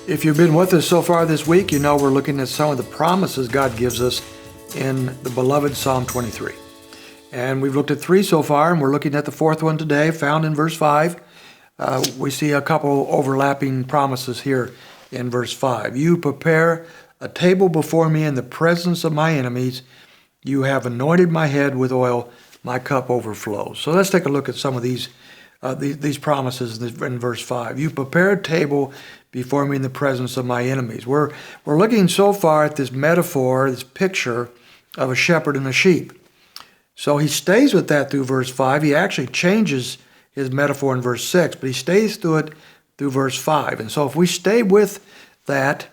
If you've been with us so far this week, you know we're looking at some of the promises God gives us in the beloved Psalm 23. And we've looked at three so far, and we're looking at the fourth one today, found in verse 5. We see a couple overlapping promises here in verse 5. You prepare a table before me in the presence of my enemies. You have anointed my head with oil, my cup overflows. So let's take a look at some of these promises in verse 5. You prepare a table before me in the presence of my enemies. We're looking so far at this metaphor, this picture of a shepherd and a sheep. So he stays with that through verse 5. He actually changes his metaphor in verse 6, but he stays through it through verse 5. And so if we stay with that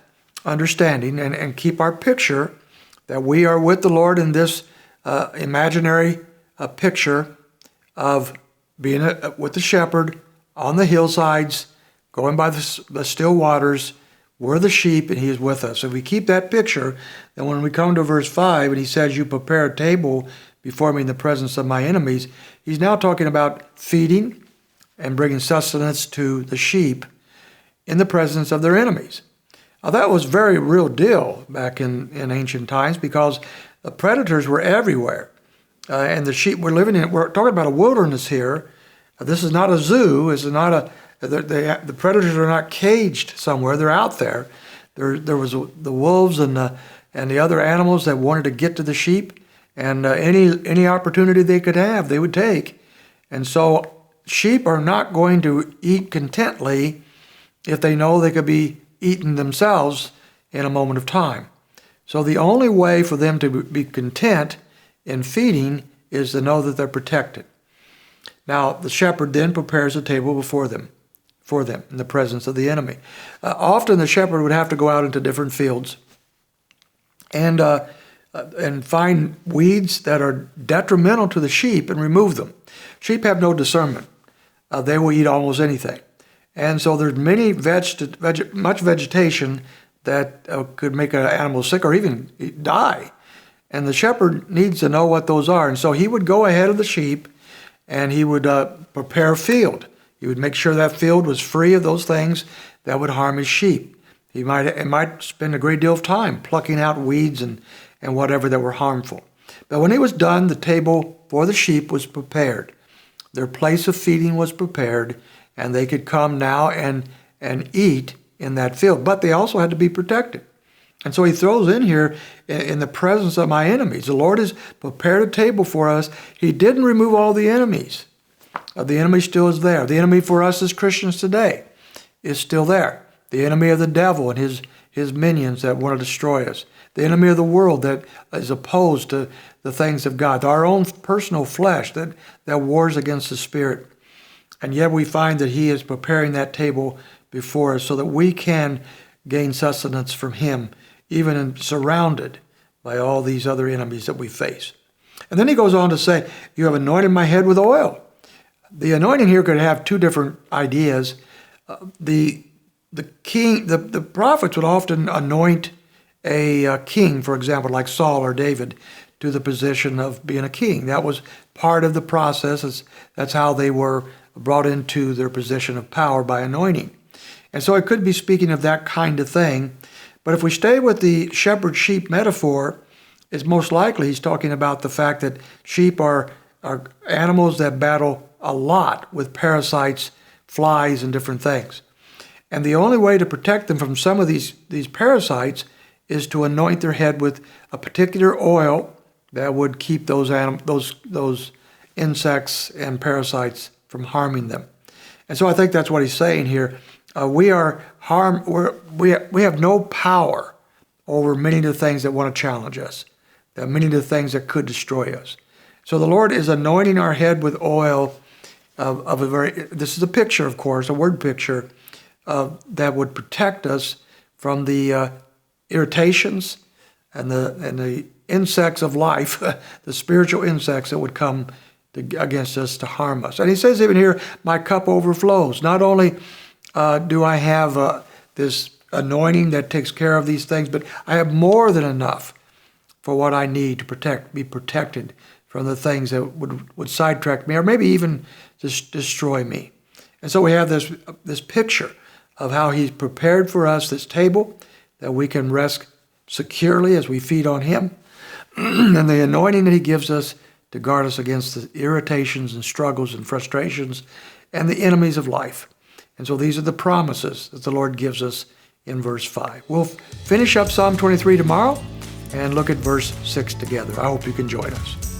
understanding and keep our picture that we are with the Lord in this imaginary picture of being with the shepherd on the hillsides, going by the still waters, we're the sheep and he is with us. If we keep that picture, then when we come to verse 5 and he says, you prepare a table before me in the presence of my enemies, he's now talking about feeding and bringing sustenance to the sheep in the presence of their enemies. Now that was very real deal back in ancient times because the predators were everywhere. And the sheep we're talking about a wilderness here. This is not a zoo. This is not the predators are not caged somewhere. They're out there. There was the wolves and the other animals that wanted to get to the sheep, and any opportunity they could have, they would take. And so sheep are not going to eat contently if they know they could be eaten themselves in a moment of time. So the only way for them to be content in feeding is to know that they're protected. Now, the shepherd then prepares a table before them in the presence of the enemy. Often the shepherd would have to go out into different fields and find weeds that are detrimental to the sheep and remove them. Sheep have no discernment. They will eat almost anything. And so there's much vegetation that could make an animal sick or even die. And the shepherd needs to know what those are. And so he would go ahead of the sheep and he would prepare a field. He would make sure that field was free of those things that would harm his sheep. He might spend a great deal of time plucking out weeds and whatever that were harmful. But when he was done, the table for the sheep was prepared. Their place of feeding was prepared, and they could come now and eat in that field. But they also had to be protected. And so he throws in here, in the presence of my enemies. The Lord has prepared a table for us. He didn't remove all the enemies. The enemy still is there. The enemy for us as Christians today is still there. The enemy of the devil and his minions that want to destroy us. The enemy of the world that is opposed to the things of God. Our own personal flesh that wars against the Spirit. And yet we find that he is preparing that table before us so that we can gain sustenance from him, even surrounded by all these other enemies that we face. And then he goes on to say, you have anointed my head with oil. The anointing here could have two different ideas. The prophets would often anoint a king, for example, like Saul or David, to the position of being a king. That was part of the process. That's how they were brought into their position of power, by anointing. And so it could be speaking of that kind of thing. But if we stay with the shepherd-sheep metaphor, it's most likely he's talking about the fact that sheep are animals that battle a lot with parasites, flies, and different things. And the only way to protect them from some of these parasites is to anoint their head with a particular oil that would keep those insects and parasites from harming them. And so I think that's what he's saying here. We have no power over many of the things that want to challenge us, many of the things that could destroy us. So the Lord is anointing our head with oil this is a picture, of course, a word picture that would protect us from the irritations and the insects of life, the spiritual insects that would come against us to harm us. And he says even here, my cup overflows. Not only do I have this anointing that takes care of these things, but I have more than enough for what I need to be protected from the things that would sidetrack me or maybe even just destroy me. And so we have this picture of how He's prepared for us this table that we can rest securely as we feed on Him, and the anointing that He gives us to guard us against the irritations and struggles and frustrations and the enemies of life. And so these are the promises that the Lord gives us in verse 5. We'll finish up Psalm 23 tomorrow and look at verse 6 together. I hope you can join us.